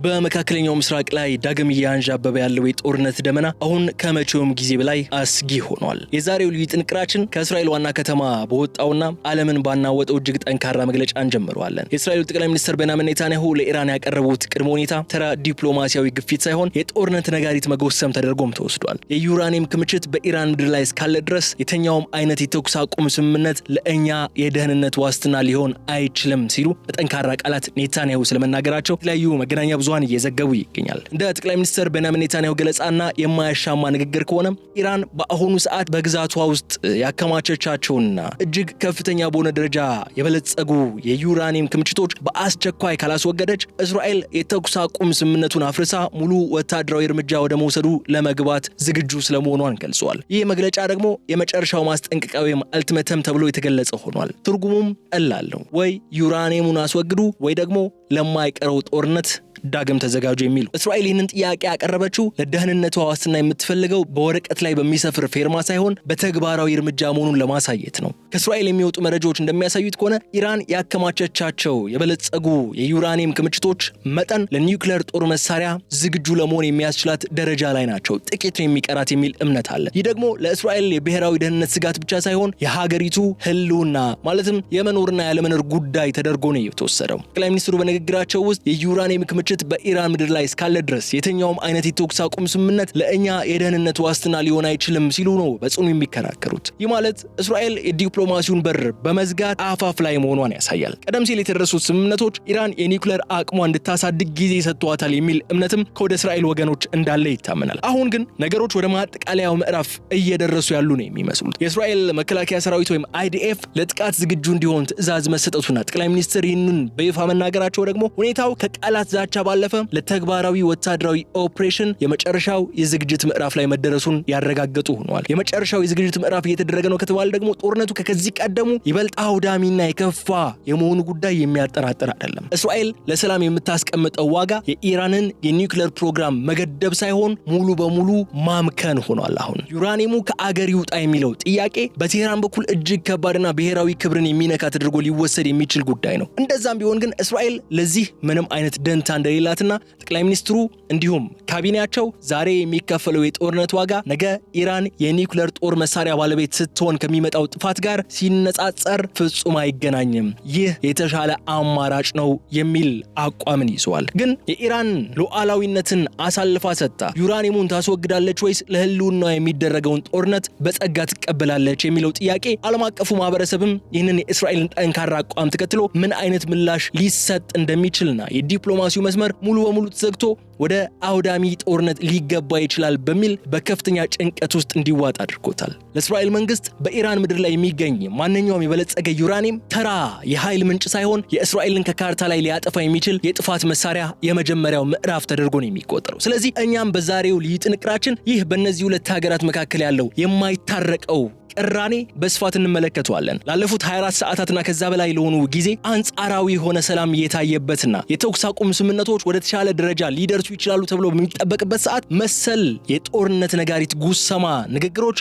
በመካከለኛው ምስራቅ ላይ ዳግም እያንዣበበ ያለው የጦርነት ደመና አሁን ከመቼውም ጊዜ በላይ አስጊ ሆኗል። የዛሬው ልዩ ጥንቅራችን ከእስራኤል ዋና ከተማ በወጣውና ዓለምን ባናወጠው እጅግ ጠንካራ መግለጫ እንጀምረዋለን። የእስራኤሉ ጠቅላይ ሚኒስትር ቤንያሚን ኔታንያሁ ለኢራን ያቀረቡት ቅድመ ሁኔታ ተራ ዲፕሎማሲያዊ ግፊት ሳይሆን የጦርነት ነጋሪት መጎሰም ተደርጎም ተወስዷል። የዩራኒየም ክምችት በኢራን ምድር ላይ እስካለ ድረስ የተኛውም አይነት የተኩስ አቁም ስምምነት ለእኛ የደህንነት ዋስትና ሊሆን አይችልም ሲሉ በጠንካራ ቃላት ኔታንያሁ ስለመናገራቸው የተለያዩ መገናኛ ብዙሃን እየዘገቡ ይገኛል። እንደ ጠቅላይ ሚኒስትር ቤንያሚን ኔታንያሁ ገለጻና የማያሻማ ንግግር ከሆነ ኢራን በአሁኑ ሰዓት በግዛቷ ውስጥ ያከማቸቻቸውና እጅግ ከፍተኛ በሆነ ደረጃ የበለጸጉ የዩራኒየም ክምችቶች በአስቸኳይ ካላስወገደች እስራኤል የተኩስ አቁም ስምምነቱን አፍርሳ ሙሉ ወታደራዊ እርምጃ ወደ መውሰዱ ለመግባት ዝግጁ ስለመሆኗን ገልጸዋል። ይህ መግለጫ ደግሞ የመጨረሻው ማስጠንቀቂያ ወይም አልቲሜተም ተብሎ የተገለጸ ሆኗል። ትርጉሙም ቀላል ነው። ወይ ዩራኒየሙን አስወግዱ ወይ ደግሞ ለማይቀረው ጦርነት ዳግም ተዘጋጁ የሚሉ። እስራኤል ይህንን ጥያቄ ያቀረበችው ለደህንነቷ ዋስትና የምትፈልገው በወረቀት ላይ በሚሰፍር ፌርማ ሳይሆን በተግባራዊ እርምጃ መሆኑን ለማሳየት ነው። ከእስራኤል የሚወጡ መረጃዎች እንደሚያሳዩት ከሆነ ኢራን ያከማቸቻቸው የበለጸጉ የዩራኒየም ክምችቶች መጠን ለኒውክሌር ጦር መሳሪያ ዝግጁ ለመሆን የሚያስችላት ደረጃ ላይ ናቸው። ጥቂት ነው የሚቀራት የሚል እምነት አለ። ይህ ደግሞ ለእስራኤል የብሔራዊ ደህንነት ስጋት ብቻ ሳይሆን የሀገሪቱ ህልውና ማለትም የመኖርና ያለመኖር ጉዳይ ተደርጎ ነው የተወሰደው። ጠቅላይ ሚኒስትሩ በንግግራቸው ውስጥ የዩራኒየም ክምችት በኢራን ምድር ላይ እስካለ ድረስ የትኛውም አይነት የተኩስ አቁም ስምምነት ለእኛ የደህንነት ዋስትና ሊሆን አይችልም ሲሉ ነው በጽኑ የሚከራከሩት። ይህ ማለት እስራኤል የዲፕሎማሲውን በር በመዝጋት አፋፍ ላይ መሆኗን ያሳያል። ቀደም ሲል የተደረሱት ስምምነቶች ኢራን የኒውክሌር አቅሟ እንድታሳድግ ጊዜ ሰጥቷታል የሚል እምነትም ከወደ እስራኤል ወገኖች እንዳለ ይታመናል። አሁን ግን ነገሮች ወደ ማጠቃለያው ምዕራፍ እየደረሱ ያሉ ነው የሚመስሉት። የእስራኤል መከላከያ ሰራዊት ወይም IDF ለጥቃት ዝግጁ እንዲሆን ትዕዛዝ መሰጠቱና ጠቅላይ ሚኒስትር ይህንን በይፋ መናገራቸው ደግሞ ሁኔታው ከቃላት ዛቻ ባለፈ ለተግባራዊ ወታደራዊ ኦፕሬሽን የመጨረሻው የዝግጅት ምዕራፍ ላይ መደረሱን ያረጋገጡ ሆነዋል። የመጨረሻው የዝግጅት ምዕራፍ እየተደረገ ነው ከተባለ ደግሞ ጦርነቱ ከዚህ ቀደሙ ይበልጥ አውዳሚና የከፋ የመሆኑ ጉዳይ የሚያጠራጥር አይደለም። እስራኤል ለሰላም የምታስቀምጠው ዋጋ የኢራንን የኒውክሌር ፕሮግራም መገደብ ሳይሆን ሙሉ በሙሉ ማምከን ሆኗል። አሁን ዩራኒየሙ ከአገር ይውጣ የሚለው ጥያቄ በቴህራን በኩል እጅግ ከባድና ብሔራዊ ክብርን የሚነካ ተደርጎ ሊወሰድ የሚችል ጉዳይ ነው። እንደዛም ቢሆን ግን እስራኤል ለዚህ ምንም አይነት ደንታ እንደሌላትና ጠቅላይ ሚኒስትሩ እንዲሁም ካቢኔያቸው ዛሬ የሚከፈለው የጦርነት ዋጋ ነገ ኢራን የኒውክሌር ጦር መሳሪያ ባለቤት ስትሆን ከሚመጣው ጥፋት ጋር ሲነጻጸር ፍጹም አይገናኝም፣ ይህ የተሻለ አማራጭ ነው የሚል አቋምን ይዘዋል። ግን የኢራን ሉዓላዊነትን አሳልፋ ሰጥታ ዩራኒየሙን ታስወግዳለች ወይስ ለህልውና የሚደረገውን ጦርነት በጸጋ ትቀበላለች የሚለው ጥያቄ ዓለም አቀፉ ማህበረሰብም ይህንን የእስራኤልን ጠንካራ አቋም ተከትሎ ምን አይነት ምላሽ ሊሰጥ እንደሚችልና የዲፕሎማሲው መስመር ሙሉ በሙሉ ተዘግቶ ወደ አውዳሚ ጦርነት ሊገባ ይችላል በሚል በከፍተኛ ጭንቀት ውስጥ እንዲዋጥ አድርጎታል። ለእስራኤል መንግስት በኢራን ምድር ላይ የሚገኝ ማንኛውም የበለጸገ ዩራኒየም ተራ የኃይል ምንጭ ሳይሆን የእስራኤልን ከካርታ ላይ ሊያጠፋ የሚችል የጥፋት መሳሪያ የመጀመሪያው ምዕራፍ ተደርጎ ነው የሚቆጠረው። ስለዚህ እኛም በዛሬው ልዩ ጥንቅራችን ይህ በእነዚህ ሁለት ሀገራት መካከል ያለው የማይታረቀው ቅራኔ በስፋት እንመለከተዋለን። ላለፉት 24 ሰዓታትና ከዛ በላይ ለሆኑ ጊዜ አንጻራዊ የሆነ ሰላም እየታየበትና የተኩስ አቁም ስምምነቶች ወደ ተሻለ ደረጃ ሊደርሱ ይችላሉ ተብሎ በሚጠበቅበት ሰዓት መሰል የጦርነት ነጋሪት ጉሰማ ንግግሮች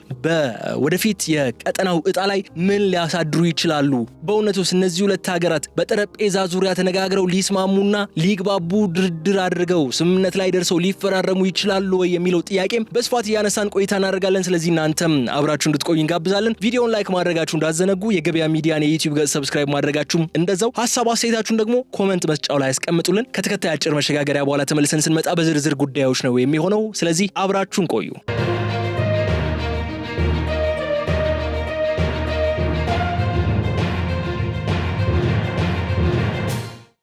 ወደፊት የቀጠናው ዕጣ ላይ ምን ሊያሳድሩ ይችላሉ? በእውነቱስ እነዚህ ሁለት ሀገራት በጠረጴዛ ዙሪያ ተነጋግረው ሊስማሙና ሊግባቡ ድርድር አድርገው ስምምነት ላይ ደርሰው ሊፈራረሙ ይችላሉ ወይ የሚለው ጥያቄም በስፋት እያነሳን ቆይታ እናደርጋለን። ስለዚህ እናንተም አብራችሁ እንድትቆዩ እንጋብዛለን። ቪዲዮውን ላይክ ማድረጋችሁ እንዳዘነጉ፣ የገበያ ሚዲያን የዩቲዩብ ገጽ ሰብስክራይብ ማድረጋችሁ እንደዛው፣ ሐሳብ አስተያየታችሁን ደግሞ ኮሜንት መስጫው ላይ አስቀምጡልን። ከተከታይ አጭር መሸጋገሪያ በኋላ ተመልሰን ስንመጣ በዝርዝር ጉዳዮች ነው የሚሆነው። ስለዚህ አብራችሁን ቆዩ።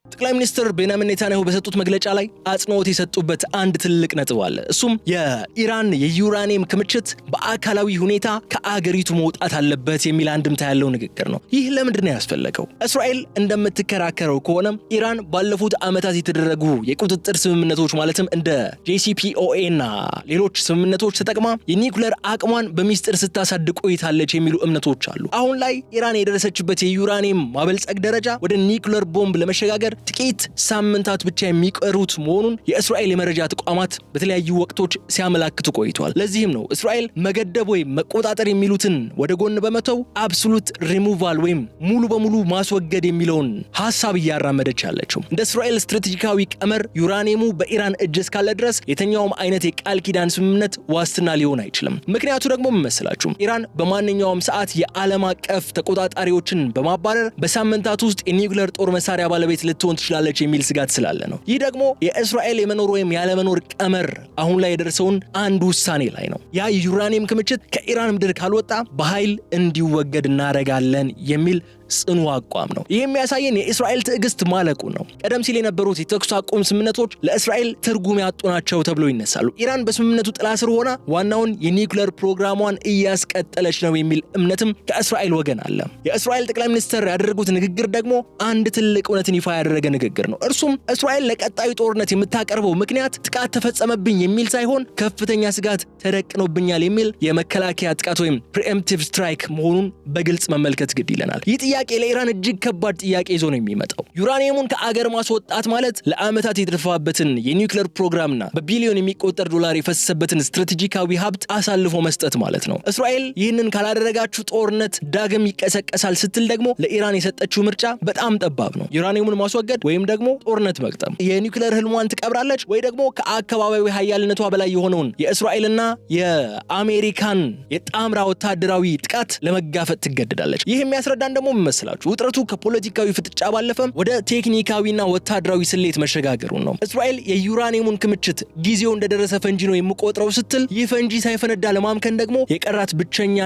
ጠቅላይ ሚኒስትር ቤንያሚን ኔታንያሁ በሰጡት መግለጫ ላይ አጽንኦት የሰጡበት አንድ ትልቅ ነጥብ አለ። እሱም የኢራን የዩራኒየም ክምችት በአካላዊ ሁኔታ ከአገሪቱ መውጣት አለበት የሚል አንድምታ ያለው ንግግር ነው። ይህ ለምንድን ነው ያስፈለገው? እስራኤል እንደምትከራከረው ከሆነ ኢራን ባለፉት ዓመታት የተደረጉ የቁጥጥር ስምምነቶች ማለትም እንደ JCPOA እና ሌሎች ስምምነቶች ተጠቅማ የኒውክሌር አቅሟን በሚስጥር ስታሳድግ ቆይታለች የሚሉ እምነቶች አሉ። አሁን ላይ ኢራን የደረሰችበት የዩራኒየም ማበልጸግ ደረጃ ወደ ኒውክሌር ቦምብ ለመሸጋገር ጥቂት ሳምንታት ብቻ የሚቀሩት መሆኑን የእስራኤል የመረጃ ተቋማት በተለያዩ ወቅቶች ሲያመላክቱ ቆይተዋል። ለዚህም ነው እስራኤል መገደብ ወይም መቆጣጠር የሚሉትን ወደ ጎን በመተው አብሶሉት ሪሙቫል ወይም ሙሉ በሙሉ ማስወገድ የሚለውን ሐሳብ እያራመደች ያለችው። እንደ እስራኤል ስትራቴጂካዊ ቀመር ዩራኒየሙ በኢራን እጅ እስካለ ድረስ የትኛውም አይነት የቃል ኪዳን ስምምነት ዋስትና ሊሆን አይችልም። ምክንያቱ ደግሞ ምን መሰላችሁ? ኢራን በማንኛውም ሰዓት የዓለም አቀፍ ተቆጣጣሪዎችን በማባረር በሳምንታት ውስጥ የኒውክሌር ጦር መሳሪያ ባለቤት ልትሆን ትችላለች የሚል ስጋት ስላለ ነው። ይህ ደግሞ የእስራኤል የመኖር ወይም ያለመኖር ቀመር አሁን ላይ የደረሰውን አንድ ውሳኔ ላይ ነው። ያ የዩራኒየም ክምችት ከኢራን ምድር ካልወጣ በኃይል እንዲወገድ እናደርጋለን የሚል ጽኑ አቋም ነው። ይህ የሚያሳየን የእስራኤል ትዕግስት ማለቁ ነው። ቀደም ሲል የነበሩት የተኩስ አቁም ስምምነቶች ለእስራኤል ትርጉም ያጡ ናቸው ተብሎ ይነሳሉ። ኢራን በስምምነቱ ጥላ ስር ሆና ዋናውን የኒውክሌር ፕሮግራሟን እያስቀጠለች ነው የሚል እምነትም ከእስራኤል ወገን አለ። የእስራኤል ጠቅላይ ሚኒስትር ያደረጉት ንግግር ደግሞ አንድ ትልቅ እውነትን ይፋ ያደረገ ንግግር ነው። እርሱም እስራኤል ለቀጣዩ ጦርነት የምታቀርበው ምክንያት ጥቃት ተፈጸመብኝ የሚል ሳይሆን ከፍተኛ ስጋት ተደቅኖብኛል የሚል የመከላከያ ጥቃት ወይም ፕሪኤምፕቲቭ ስትራይክ መሆኑን በግልጽ መመልከት ግድ ይለናል። ይህ ጥያቄ ለኢራን እጅግ ከባድ ጥያቄ ይዞ ነው የሚመጣው። ዩራኒየሙን ከአገር ማስወጣት ማለት ለዓመታት የተደፋበትን የኒውክሌር ፕሮግራምና በቢሊዮን የሚቆጠር ዶላር የፈሰሰበትን ስትራቴጂካዊ ሀብት አሳልፎ መስጠት ማለት ነው። እስራኤል ይህንን ካላደረጋችሁ ጦርነት ዳግም ይቀሰቀሳል ስትል ደግሞ ለኢራን የሰጠችው ምርጫ በጣም ጠባብ ነው። ዩራኒየሙን ማስወገድ ወይም ደግሞ ጦርነት መግጠም። የኒውክሌር ህልሟን ትቀብራለች ወይ ደግሞ ከአካባቢያዊ ሀያልነቷ በላይ የሆነውን የእስራኤልና የአሜሪካን የጣምራ ወታደራዊ ጥቃት ለመጋፈጥ ትገደዳለች። ይህ የሚያስረዳን ደግሞ መስላችሁ ውጥረቱ ከፖለቲካዊ ፍጥጫ ባለፈም ወደ ቴክኒካዊና ወታደራዊ ስሌት መሸጋገሩን ነው። እስራኤል የዩራኒየሙን ክምችት ጊዜው እንደደረሰ ፈንጂ ነው የምቆጥረው ስትል ይህ ፈንጂ ሳይፈነዳ ለማምከን ደግሞ የቀራት ብቸኛ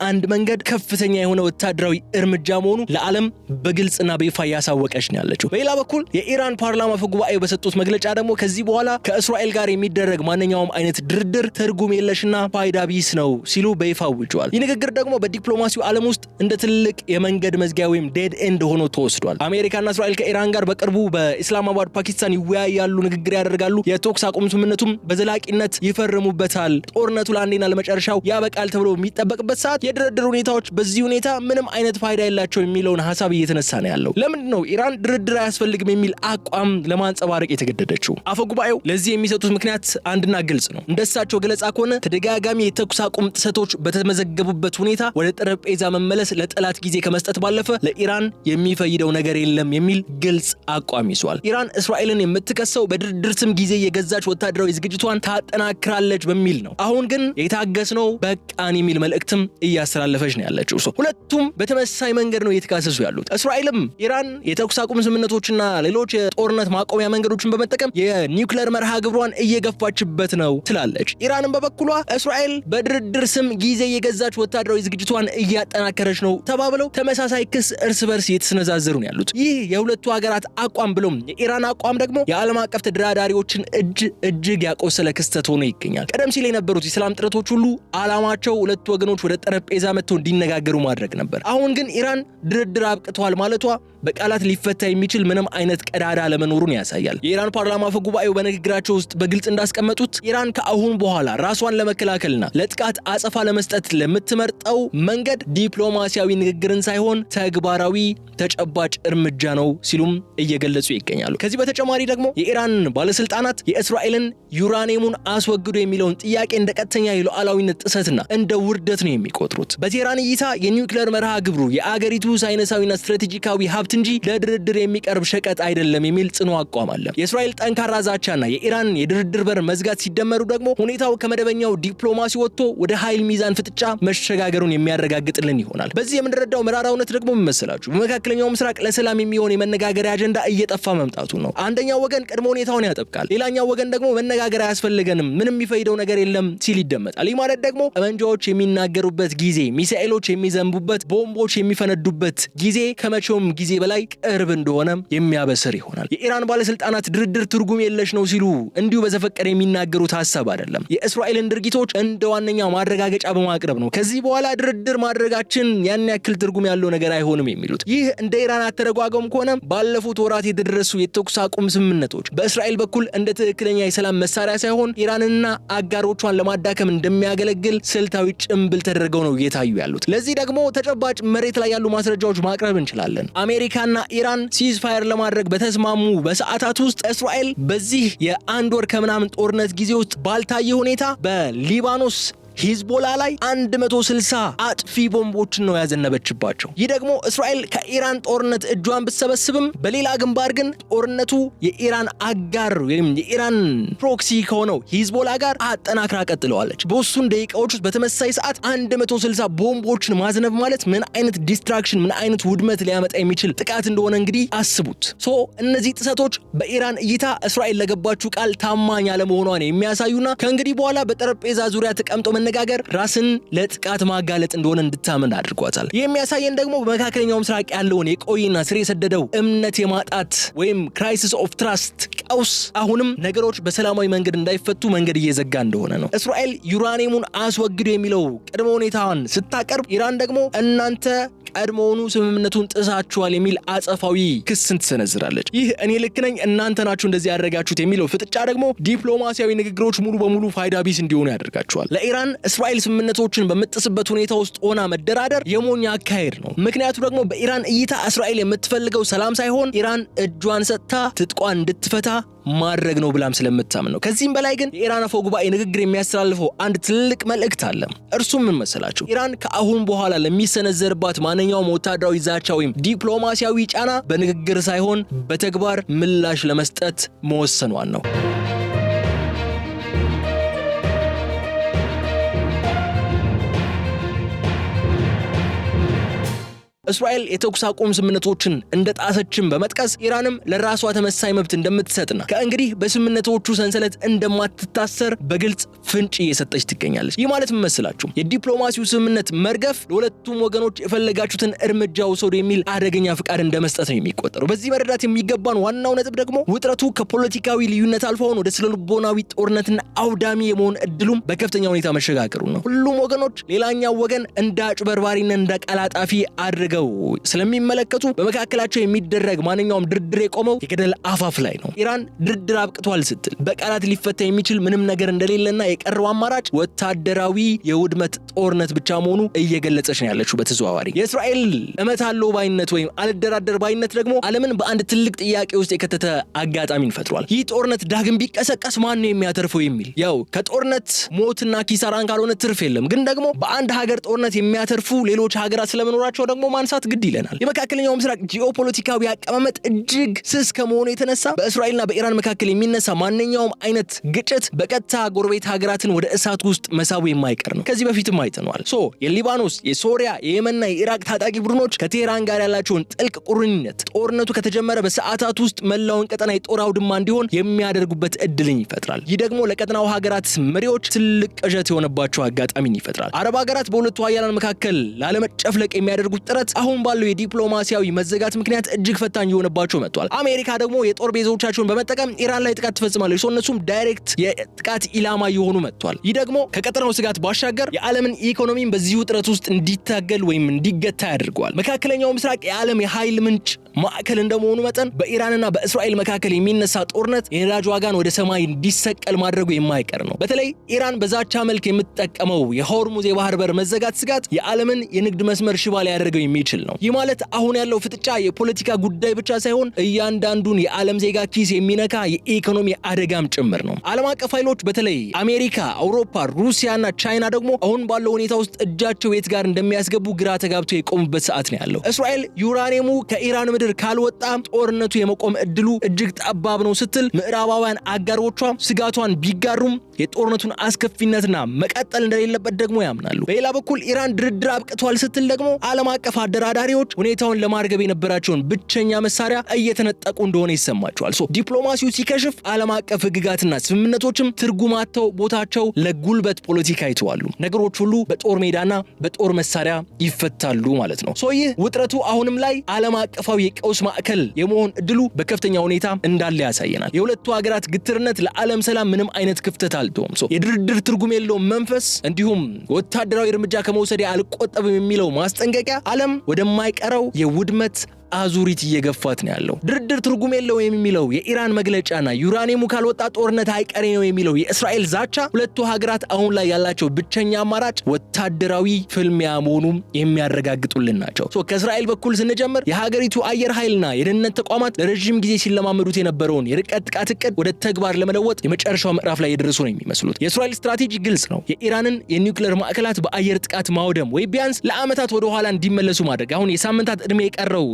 አንድ መንገድ ከፍተኛ የሆነ ወታደራዊ እርምጃ መሆኑ ለዓለም በግልጽና በይፋ ያሳወቀች ነው ያለችው። በሌላ በኩል የኢራን ፓርላማ ጉባኤ በሰጡት መግለጫ ደግሞ ከዚህ በኋላ ከእስራኤል ጋር የሚደረግ ማንኛውም አይነት ድርድር ትርጉም የለሽና ፋይዳ ቢስ ነው ሲሉ በይፋ አውጀዋል። ይህ ንግግር ደግሞ በዲፕሎማሲው ዓለም ውስጥ እንደ ትልቅ የመንገድ መዝጊያ ወይም ዴድ ኤንድ ሆኖ ተወስዷል። አሜሪካና እስራኤል ከኢራን ጋር በቅርቡ በኢስላማባድ ፓኪስታን ይወያያሉ፣ ንግግር ያደርጋሉ። የተኩስ አቁም ስምምነቱም በዘላቂነት ይፈርሙበታል። ጦርነቱ ለአንዴና ለመጨረሻው ያበቃል ተብሎ የሚጠበቅበት ሰዓት የድርድር ሁኔታዎች በዚህ ሁኔታ ምንም አይነት ፋይዳ የላቸው የሚለውን ሐሳብ እየተነሳ ነው ያለው። ለምንድን ነው ኢራን ድርድር አያስፈልግም የሚል አቋም ለማንጸባረቅ የተገደደችው? አፈጉባኤው ለዚህ የሚሰጡት ምክንያት አንድና ግልጽ ነው። እንደሳቸው ገለጻ ከሆነ ተደጋጋሚ የተኩስ አቁም ጥሰቶች በተመዘገቡበት ሁኔታ ወደ ጠረጴዛ መመለስ ለጠላት ጊዜ ከመስጠት ባለፈ ለኢራን የሚፈይደው ነገር የለም የሚል ግልጽ አቋም ይዟል። ኢራን እስራኤልን የምትከሰው በድርድር ስም ጊዜ የገዛች ወታደራዊ ዝግጅቷን ታጠናክራለች በሚል ነው። አሁን ግን የታገስነው በቃን የሚል መልእክትም እያስተላለፈች ነው ያለችው። ሁለቱም በተመሳሳይ መንገድ ነው እየተካሰሱ ያሉት። እስራኤልም ኢራን የተኩስ አቁም ስምምነቶችና ሌሎች የጦርነት ማቆሚያ መንገዶችን በመጠቀም የኒውክሌር መርሃ ግብሯን እየገፋችበት ነው ትላለች። ኢራንም በበኩሏ እስራኤል በድርድር ስም ጊዜ የገዛች ወታደራዊ ዝግጅቷን እያጠናከረች ነው ተባብለው ተመሳሳይ ክስ እርስ በርስ እየተሰነዛዘሩ ነው ያሉት። ይህ የሁለቱ ሀገራት አቋም ብሎም የኢራን አቋም ደግሞ የዓለም አቀፍ ተደራዳሪዎችን እጅግ ያቆሰለ ክስተት ሆኖ ይገኛል። ቀደም ሲል የነበሩት የሰላም ጥረቶች ሁሉ ዓላማቸው ሁለቱ ወገኖች ወደ ጠረጴዛ መጥተው እንዲነጋገሩ ማድረግ ነበር። አሁን ግን ኢራን ድርድር አብቅቷል ማለቷ በቃላት ሊፈታ የሚችል ምንም አይነት ቀዳዳ ለመኖሩን ያሳያል። የኢራን ፓርላማ አፈ ጉባኤው በንግግራቸው ውስጥ በግልጽ እንዳስቀመጡት ኢራን ከአሁን በኋላ ራሷን ለመከላከልና ለጥቃት አጸፋ ለመስጠት ለምትመርጠው መንገድ ዲፕሎማሲያዊ ንግግርን ሳይሆን ተግባራዊ ተጨባጭ እርምጃ ነው ሲሉም እየገለጹ ይገኛሉ። ከዚህ በተጨማሪ ደግሞ የኢራን ባለስልጣናት የእስራኤልን ዩራኒየሙን አስወግዶ የሚለውን ጥያቄ እንደ ቀጥተኛ የሉዓላዊነት ጥሰትና እንደ ውርደት ነው የሚቆጥሩት። በቴህራን እይታ የኒውክሌር መርሃ ግብሩ የአገሪቱ ሳይንሳዊና ስትራቴጂካዊ ሀብት እንጂ ለድርድር የሚቀርብ ሸቀጥ አይደለም የሚል ጽኑ አቋም አለ። የእስራኤል ጠንካራ ዛቻና የኢራን የድርድር በር መዝጋት ሲደመሩ ደግሞ ሁኔታው ከመደበኛው ዲፕሎማሲ ወጥቶ ወደ ኃይል ሚዛን ፍጥጫ መሸጋገሩን የሚያረጋግጥልን ይሆናል። በዚህ የምንረዳው መራራ እውነት ደግሞ መሰላችሁ በመካከለኛው ምስራቅ ለሰላም የሚሆን የመነጋገሪያ አጀንዳ እየጠፋ መምጣቱ ነው። አንደኛው ወገን ቅድመ ሁኔታውን ያጠብቃል፣ ሌላኛው ወገን ደግሞ መነጋገር አያስፈልገንም ምንም የሚፈይደው ነገር የለም ሲል ይደመጣል። ይህ ማለት ደግሞ ጠመንጃዎች የሚናገሩበት ጊዜ፣ ሚሳኤሎች የሚዘንቡበት፣ ቦምቦች የሚፈነዱበት ጊዜ ከመቼውም ጊዜ በላይ ቅርብ እንደሆነ የሚያበስር ይሆናል። የኢራን ባለስልጣናት ድርድር ትርጉም የለሽ ነው ሲሉ እንዲሁ በዘፈቀደ የሚናገሩት ሐሳብ አይደለም። የእስራኤልን ድርጊቶች እንደ ዋነኛ ማረጋገጫ በማቅረብ ነው። ከዚህ በኋላ ድርድር ማድረጋችን ያን ያክል ትርጉም በፍጹም ያለው ነገር አይሆንም የሚሉት። ይህ እንደ ኢራን አተረጓጎም ከሆነ ባለፉት ወራት የተደረሱ የተኩስ አቁም ስምምነቶች በእስራኤል በኩል እንደ ትክክለኛ የሰላም መሳሪያ ሳይሆን ኢራንና አጋሮቿን ለማዳከም እንደሚያገለግል ስልታዊ ጭምብል ተደርገው ነው እየታዩ ያሉት። ለዚህ ደግሞ ተጨባጭ መሬት ላይ ያሉ ማስረጃዎች ማቅረብ እንችላለን። አሜሪካና ኢራን ሲዝፋየር ለማድረግ በተስማሙ በሰዓታት ውስጥ እስራኤል በዚህ የአንድ ወር ከምናምን ጦርነት ጊዜ ውስጥ ባልታየ ሁኔታ በሊባኖስ ሂዝቦላ ላይ 160 አጥፊ ቦምቦችን ነው ያዘነበችባቸው። ይህ ደግሞ እስራኤል ከኢራን ጦርነት እጇን ብትሰበስብም በሌላ ግንባር ግን ጦርነቱ የኢራን አጋር ወይም የኢራን ፕሮክሲ ከሆነው ሂዝቦላ ጋር አጠናክራ ቀጥለዋለች። በውሱን ደቂቃዎች ውስጥ በተመሳሳይ ሰዓት 160 ቦምቦችን ማዝነብ ማለት ምን አይነት ዲስትራክሽን ምን አይነት ውድመት ሊያመጣ የሚችል ጥቃት እንደሆነ እንግዲህ አስቡት። እነዚህ ጥሰቶች በኢራን እይታ እስራኤል ለገባችው ቃል ታማኝ አለመሆኗን የሚያሳዩና ከእንግዲህ በኋላ በጠረጴዛ ዙሪያ ተቀምጦ መነጋገር ራስን ለጥቃት ማጋለጥ እንደሆነ እንድታመን አድርጓታል። የሚያሳየን ደግሞ በመካከለኛው ምስራቅ ያለውን የቆይና ስር የሰደደው እምነት የማጣት ወይም ክራይሲስ ኦፍ ትራስት ቀውስ አሁንም ነገሮች በሰላማዊ መንገድ እንዳይፈቱ መንገድ እየዘጋ እንደሆነ ነው። እስራኤል ዩራኒየሙን አስወግዱ የሚለው ቅድመ ሁኔታዋን ስታቀርብ፣ ኢራን ደግሞ እናንተ ቀድሞውኑ ስምምነቱን ጥሳችኋል የሚል አጸፋዊ ክስን ትሰነዝራለች። ይህ እኔ ልክ ነኝ እናንተ ናችሁ እንደዚህ ያደረጋችሁት የሚለው ፍጥጫ ደግሞ ዲፕሎማሲያዊ ንግግሮች ሙሉ በሙሉ ፋይዳ ቢስ እንዲሆኑ ያደርጋቸዋል። ለኢራን እስራኤል ስምምነቶችን በምጥስበት ሁኔታ ውስጥ ሆና መደራደር የሞኝ አካሄድ ነው። ምክንያቱ ደግሞ በኢራን እይታ እስራኤል የምትፈልገው ሰላም ሳይሆን ኢራን እጇን ሰጥታ ትጥቋን እንድትፈታ ማድረግ ነው ብላም ስለምታምን ነው። ከዚህም በላይ ግን የኢራን አፈ ጉባኤ ንግግር የሚያስተላልፈው አንድ ትልቅ መልእክት አለ። እርሱም ምን መሰላችሁ? ኢራን ከአሁን በኋላ ለሚሰነዘርባት ማንኛውም ወታደራዊ ዛቻ ወይም ዲፕሎማሲያዊ ጫና በንግግር ሳይሆን በተግባር ምላሽ ለመስጠት መወሰኗን ነው። እስራኤል የተኩስ አቁም ስምምነቶችን እንደጣሰችም በመጥቀስ ኢራንም ለራሷ ተመሳሳይ መብት እንደምትሰጥና ከእንግዲህ በስምምነቶቹ ሰንሰለት እንደማትታሰር በግልጽ ፍንጭ እየሰጠች ትገኛለች። ይህ ማለት ምን መሰላችሁ? የዲፕሎማሲው ስምምነት መርገፍ ለሁለቱም ወገኖች የፈለጋችሁትን እርምጃ ውሰዱ የሚል አደገኛ ፍቃድ እንደመስጠት ነው የሚቆጠረው። በዚህ መረዳት የሚገባን ዋናው ነጥብ ደግሞ ውጥረቱ ከፖለቲካዊ ልዩነት አልፎውን ወደ ስነልቦናዊ ጦርነትና አውዳሚ የመሆን እድሉም በከፍተኛ ሁኔታ መሸጋገሩ ነው። ሁሉም ወገኖች ሌላኛው ወገን እንደ አጭበርባሪና እንደ ቀላጣፊ አድርገው ስለሚመለከቱ በመካከላቸው የሚደረግ ማንኛውም ድርድር የቆመው የገደል አፋፍ ላይ ነው። ኢራን ድርድር አብቅቷል ስትል በቃላት ሊፈታ የሚችል ምንም ነገር እንደሌለና የቀረው አማራጭ ወታደራዊ የውድመት ጦርነት ብቻ መሆኑ እየገለጸች ነው ያለችው በተዘዋዋሪ። የእስራኤል እመታለው ባይነት ወይም አልደራደር ባይነት ደግሞ ዓለምን በአንድ ትልቅ ጥያቄ ውስጥ የከተተ አጋጣሚን ፈጥሯል። ይህ ጦርነት ዳግም ቢቀሰቀስ ማን ነው የሚያተርፈው የሚል ያው ከጦርነት ሞትና ኪሳራን ካልሆነ ትርፍ የለም። ግን ደግሞ በአንድ ሀገር ጦርነት የሚያተርፉ ሌሎች ሀገራት ስለመኖራቸው ደግሞ ማንሳት ግድ ይለናል። የመካከለኛው ምስራቅ ጂኦፖለቲካዊ አቀማመጥ እጅግ ስስ ከመሆኑ የተነሳ በእስራኤልና በኢራን መካከል የሚነሳ ማንኛውም አይነት ግጭት በቀጥታ ጎረቤት ሀገራትን ወደ እሳት ውስጥ መሳቡ የማይቀር ነው። ከዚህ በፊትም አይተነዋል። የሊባኖስ፣ የሶሪያ፣ የየመንና የኢራቅ ታጣቂ ቡድኖች ከቴህራን ጋር ያላቸውን ጥልቅ ቁርኝነት ጦርነቱ ከተጀመረ በሰዓታት ውስጥ መላውን ቀጠና የጦር አውድማ እንዲሆን የሚያደርጉበት እድልን ይፈጥራል። ይህ ደግሞ ለቀጠናው ሀገራት መሪዎች ትልቅ ቅዠት የሆነባቸው አጋጣሚን ይፈጥራል። አረብ ሀገራት በሁለቱ ሀያላን መካከል ላለመጨፍለቅ የሚያደርጉት ጥረት አሁን ባለው የዲፕሎማሲያዊ መዘጋት ምክንያት እጅግ ፈታኝ የሆነባቸው መጥቷል። አሜሪካ ደግሞ የጦር ቤዞቻቸውን በመጠቀም ኢራን ላይ ጥቃት ትፈጽማለች። እነሱም ዳይሬክት የጥቃት ኢላማ የሆኑ መጥቷል። ይህ ደግሞ ከቀጠናው ስጋት ባሻገር የዓለምን ኢኮኖሚን በዚህ ውጥረት ውስጥ እንዲታገል ወይም እንዲገታ ያደርገዋል። መካከለኛው ምስራቅ የዓለም የኃይል ምንጭ ማዕከል እንደመሆኑ መጠን በኢራንና በእስራኤል መካከል የሚነሳ ጦርነት የነዳጅ ዋጋን ወደ ሰማይ እንዲሰቀል ማድረጉ የማይቀር ነው። በተለይ ኢራን በዛቻ መልክ የምትጠቀመው የሆርሙዝ የባህር በር መዘጋት ስጋት የዓለምን የንግድ መስመር ሽባ ሊያደርገው የሚችል ነው። ይህ ማለት አሁን ያለው ፍጥጫ የፖለቲካ ጉዳይ ብቻ ሳይሆን እያንዳንዱን የዓለም ዜጋ ኪስ የሚነካ የኢኮኖሚ አደጋም ጭምር ነው። ዓለም አቀፍ ኃይሎች በተለይ አሜሪካ፣ አውሮፓ፣ ሩሲያና ቻይና ደግሞ አሁን ባለው ሁኔታ ውስጥ እጃቸው የት ጋር እንደሚያስገቡ ግራ ተጋብተው የቆሙበት ሰዓት ነው ያለው። እስራኤል ዩራኒየሙ ከኢራን ምድር ካልወጣ ጦርነቱ የመቆም እድሉ እጅግ ጠባብ ነው ስትል ምዕራባውያን አጋሮቿ ስጋቷን ቢጋሩም የጦርነቱን አስከፊነትና መቀጠል እንደሌለበት ደግሞ ያምናሉ። በሌላ በኩል ኢራን ድርድር አብቅቷል ስትል ደግሞ ዓለም አቀፍ አደራዳሪዎች ሁኔታውን ለማርገብ የነበራቸውን ብቸኛ መሳሪያ እየተነጠቁ እንደሆነ ይሰማቸዋል። ዲፕሎማሲው ሲከሽፍ ዓለም አቀፍ ህግጋትና ስምምነቶችም ትርጉማቸው ቦታቸው ለጉልበት ፖለቲካ ይተዋሉ። ነገሮች ሁሉ በጦር ሜዳና በጦር መሳሪያ ይፈታሉ ማለት ነው። ይህ ውጥረቱ አሁንም ላይ ዓለም አቀፋዊ የቀውስ ማዕከል የመሆን እድሉ በከፍተኛ ሁኔታ እንዳለ ያሳየናል። የሁለቱ ሀገራት ግትርነት ለዓለም ሰላም ምንም አይነት ክፍተት አልተውም። የድርድር ትርጉም የለውም መንፈስ እንዲሁም ወታደራዊ እርምጃ ከመውሰድ አልቆጠብም የሚለው ማስጠንቀቂያ ዓለም ወደማይቀረው የውድመት አዙሪት እየገፋት ነው ያለው። ድርድር ትርጉም የለው የሚለው የኢራን መግለጫና ዩራኒየሙ ካልወጣ ጦርነት አይቀሬ ነው የሚለው የእስራኤል ዛቻ ሁለቱ ሀገራት አሁን ላይ ያላቸው ብቸኛ አማራጭ ወታደራዊ ፍልሚያ መሆኑን የሚያረጋግጡልን ናቸው። ከእስራኤል በኩል ስንጀምር የሀገሪቱ አየር ኃይልና የደህንነት ተቋማት ለረጅም ጊዜ ሲለማመዱት የነበረውን የርቀት ጥቃት እቅድ ወደ ተግባር ለመለወጥ የመጨረሻው ምዕራፍ ላይ የደረሱ ነው የሚመስሉት። የእስራኤል ስትራቴጂ ግልጽ ነው። የኢራንን የኒውክሌር ማዕከላት በአየር ጥቃት ማውደም ወይ ቢያንስ ለዓመታት ወደ ኋላ እንዲመለሱ ማድረግ። አሁን የሳምንታት ዕድሜ የቀረው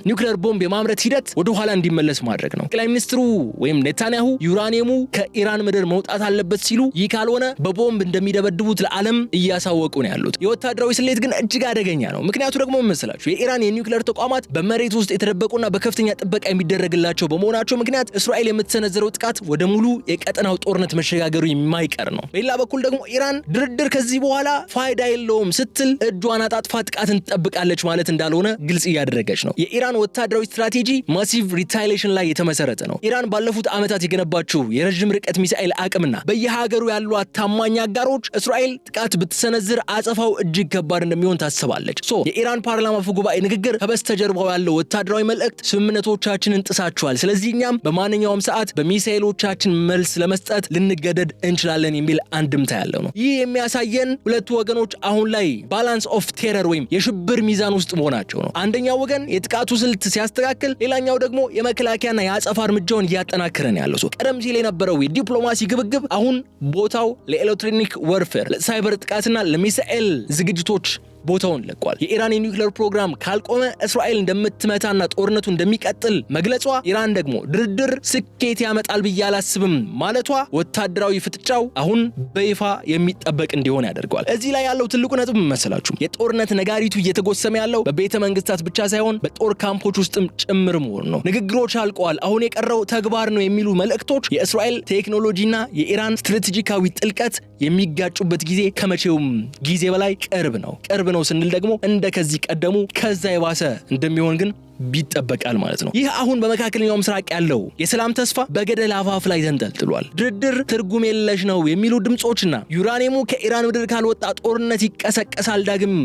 ኒውክሌር ቦምብ የማምረት ሂደት ወደ ኋላ እንዲመለስ ማድረግ ነው። ጠቅላይ ሚኒስትሩ ወይም ኔታንያሁ ዩራኒየሙ ከኢራን ምድር መውጣት አለበት ሲሉ ይህ ካልሆነ በቦምብ እንደሚደበድቡት ለዓለም እያሳወቁ ነው ያሉት። የወታደራዊ ስሌት ግን እጅግ አደገኛ ነው። ምክንያቱ ደግሞ መሰላችሁ የኢራን የኒውክሌር ተቋማት በመሬት ውስጥ የተደበቁና በከፍተኛ ጥበቃ የሚደረግላቸው በመሆናቸው ምክንያት እስራኤል የምትሰነዝረው ጥቃት ወደ ሙሉ የቀጠናው ጦርነት መሸጋገሩ የማይቀር ነው። በሌላ በኩል ደግሞ ኢራን ድርድር ከዚህ በኋላ ፋይዳ የለውም ስትል እጇን አጣጥፋ ጥቃትን ትጠብቃለች ማለት እንዳልሆነ ግልጽ እያደረገች ነው። የኢራን ወታደራዊ ስትራቴጂ ማሲቭ ሪታይሌሽን ላይ የተመሰረተ ነው። ኢራን ባለፉት ዓመታት የገነባችው የረጅም ርቀት ሚሳኤል አቅምና በየሀገሩ ያሉ ታማኝ አጋሮች እስራኤል ጥቃት ብትሰነዝር አጸፋው እጅግ ከባድ እንደሚሆን ታስባለች። የኢራን ፓርላማ አፈ ጉባኤ ንግግር ከበስተጀርባው ያለው ወታደራዊ መልእክት ስምምነቶቻችንን ጥሳችኋል፣ ስለዚህ እኛም በማንኛውም ሰዓት በሚሳኤሎቻችን መልስ ለመስጠት ልንገደድ እንችላለን የሚል አንድምታ ያለው ነው። ይህ የሚያሳየን ሁለቱ ወገኖች አሁን ላይ ባላንስ ኦፍ ቴረር ወይም የሽብር ሚዛን ውስጥ መሆናቸው ነው። አንደኛው ወገን የጥቃቱ ስልት ሲያስተካክል፣ ሌላኛው ደግሞ የመከላከያና የአጸፋ እርምጃውን እያጠናከረ ነው ያለው። ቀደም ሲል የነበረው የዲፕሎማሲ ግብግብ አሁን ቦታው ለኤሌክትሮኒክ ወርፌር፣ ለሳይበር ጥቃትና ለሚሳኤል ዝግጅቶች ቦታውን ለቋል። የኢራን የኒውክሌር ፕሮግራም ካልቆመ እስራኤል እንደምትመታና ጦርነቱ እንደሚቀጥል መግለጿ፣ ኢራን ደግሞ ድርድር ስኬት ያመጣል ብዬ አላስብም ማለቷ ወታደራዊ ፍጥጫው አሁን በይፋ የሚጠበቅ እንዲሆን ያደርገዋል። እዚህ ላይ ያለው ትልቁ ነጥብ መሰላችሁ የጦርነት ነጋሪቱ እየተጎሰመ ያለው በቤተ መንግስታት ብቻ ሳይሆን በጦር ካምፖች ውስጥም ጭምር መሆኑ ነው። ንግግሮች አልቀዋል፣ አሁን የቀረው ተግባር ነው የሚሉ መልእክቶች የእስራኤል ቴክኖሎጂና የኢራን ስትራቴጂካዊ ጥልቀት የሚጋጩበት ጊዜ ከመቼውም ጊዜ በላይ ቅርብ ነው ነው ስንል ደግሞ እንደ ከዚህ ቀደሙ ከዛ የባሰ እንደሚሆን ግን ቢጠበቃል ማለት ነው። ይህ አሁን በመካከለኛው ምስራቅ ያለው የሰላም ተስፋ በገደል አፋፍ ላይ ተንጠልጥሏል። ድርድር ትርጉም የለሽ ነው የሚሉ ድምጾችና ዩራኒየሙ ከኢራን ምድር ካልወጣ ጦርነት ይቀሰቀሳል ዳግም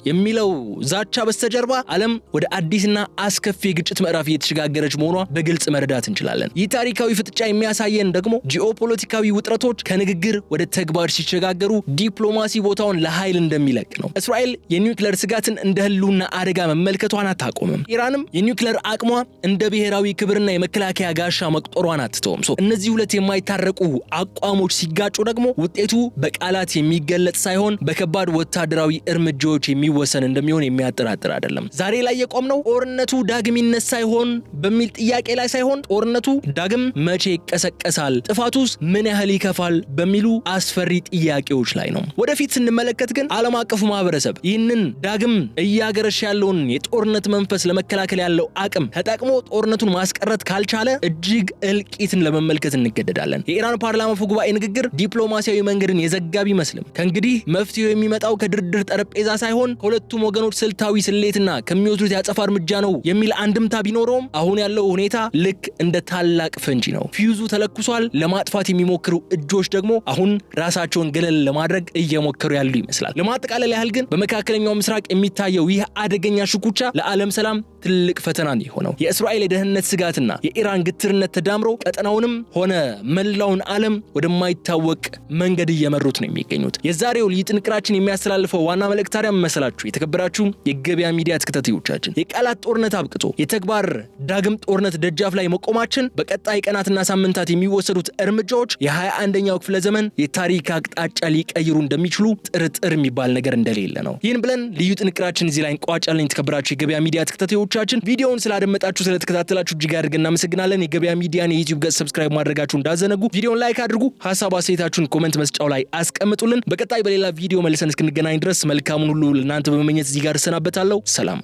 የሚለው ዛቻ በስተጀርባ ዓለም ወደ አዲስና አስከፊ የግጭት ምዕራፍ እየተሸጋገረች መሆኗ በግልጽ መረዳት እንችላለን። ይህ ታሪካዊ ፍጥጫ የሚያሳየን ደግሞ ጂኦፖለቲካዊ ውጥረቶች ከንግግር ወደ ተግባር ሲሸጋገሩ ዲፕሎማሲ ቦታውን ለኃይል እንደሚለቅ ነው። እስራኤል የኒውክሌር ስጋትን እንደ ህልውና አደጋ መመልከቷን አታቆምም። ኢራንም የኒውክሌር አቅሟ እንደ ብሔራዊ ክብርና የመከላከያ ጋሻ መቅጠሯን አትተውም። እነዚህ ሁለት የማይታረቁ አቋሞች ሲጋጩ ደግሞ ውጤቱ በቃላት የሚገለጽ ሳይሆን በከባድ ወታደራዊ እርምጃዎች የሚወሰን እንደሚሆን የሚያጠራጥር አይደለም። ዛሬ ላይ የቆምነው ጦርነቱ ዳግም ይነሳ ይሆን በሚል ጥያቄ ላይ ሳይሆን ጦርነቱ ዳግም መቼ ይቀሰቀሳል፣ ጥፋቱስ ምን ያህል ይከፋል በሚሉ አስፈሪ ጥያቄዎች ላይ ነው። ወደፊት ስንመለከት ግን ዓለም አቀፉ ማህበረሰብ ይህንን ዳግም እያገረሽ ያለውን የጦርነት መንፈስ ለመከላከል ያለው አቅም ተጠቅሞ ጦርነቱን ማስቀረት ካልቻለ እጅግ እልቂትን ለመመልከት እንገደዳለን። የኢራን ፓርላማ አፈ ጉባኤ ንግግር ዲፕሎማሲያዊ መንገድን የዘጋቢ ይመስልም። ከእንግዲህ መፍትሄው የሚመጣው ከድርድር ጠረጴዛ ሳይሆን ከሁለቱም ወገኖች ስልታዊ ስሌትና ከሚወስዱት ያጸፋ እርምጃ ነው የሚል አንድምታ ቢኖረውም አሁን ያለው ሁኔታ ልክ እንደ ታላቅ ፈንጂ ነው። ፊውዙ ተለኩሷል። ለማጥፋት የሚሞክሩ እጆች ደግሞ አሁን ራሳቸውን ገለል ለማድረግ እየሞከሩ ያሉ ይመስላል። ለማጠቃለል ያህል ግን በመካከለኛው ምስራቅ የሚታየው ይህ አደገኛ ሽኩቻ ለዓለም ሰላም ትልቅ ፈተና ነው የሆነው። የእስራኤል የደህንነት ስጋትና የኢራን ግትርነት ተዳምሮ ቀጠናውንም ሆነ መላውን ዓለም ወደማይታወቅ መንገድ እየመሩት ነው የሚገኙት። የዛሬው ልዩ ጥንቅራችን የሚያስተላልፈው ዋና መልእክት ታዲያ መሰላችሁ የተከበራችሁ የገበያ ሚዲያ ተከታታዮቻችን የቃላት ጦርነት አብቅቶ የተግባር ዳግም ጦርነት ደጃፍ ላይ መቆማችን በቀጣይ ቀናትና ሳምንታት የሚወሰዱት እርምጃዎች የ21ኛው ክፍለ ዘመን የታሪክ አቅጣጫ ሊቀይሩ እንደሚችሉ ጥርጥር የሚባል ነገር እንደሌለ ነው። ይህን ብለን ልዩ ጥንቅራችን እዚህ ላይ እንቋጫለን። የተከበራችሁ የገበያ ሚዲያ ተከታታዮቻችን ቪዲዮውን ስላደመጣችሁ ስለተከታተላችሁ እጅግ አድርገን እናመሰግናለን። የገበያ ሚዲያን የዩቲዩብ ገጽ ሰብስክራይብ ማድረጋችሁን እንዳዘነጉ፣ ቪዲዮውን ላይክ አድርጉ፣ ሐሳብ አስተያየታችሁን ኮሜንት መስጫው ላይ አስቀምጡልን። በቀጣይ በሌላ ቪዲዮ መልሰን እስክንገናኝ ድረስ መልካሙን ሁሉ ለእናንተ በመመኘት እዚህ ጋር እሰናበታለሁ። ሰላም።